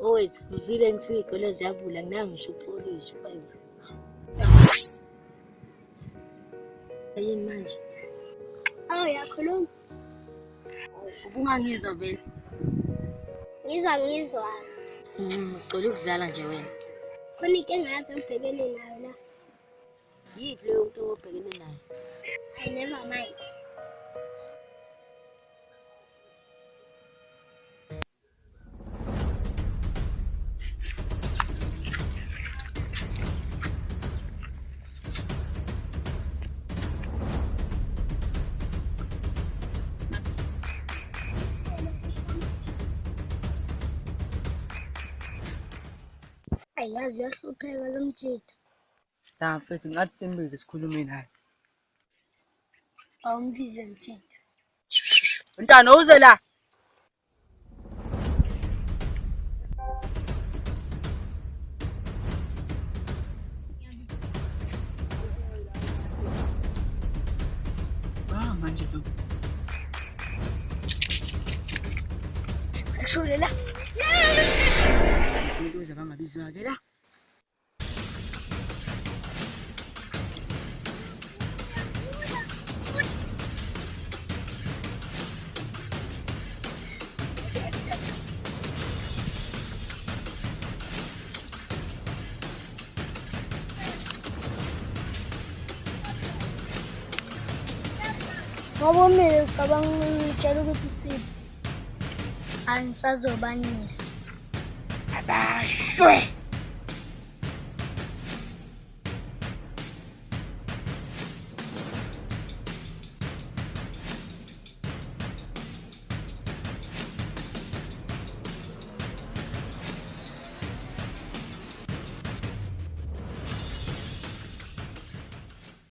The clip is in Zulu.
owethu uzwile ngithiwa iy'kole ziyavula kunanga ngisho upolishi wethu. Yini manje? Awu yakhuluma. Ubungangizwa vele. Ngizwa. Ucela ukudlala nje wena. Khona inkinga yazi engibhekene nayo la. Yiphi leyo nto obhekene nayo? I never mind. Ayazi uyahlupheka lo mjidi. Mfethu ngathi simbize sikhulume naye. Awumbize mjidi. Mntwana uze la. Manje lo. Ashule la. Umuntu uze bangabizwa ke la. Ngabomile cabanga ngitshela ukuthi usiphi. Angisazobanisa. Abashwe.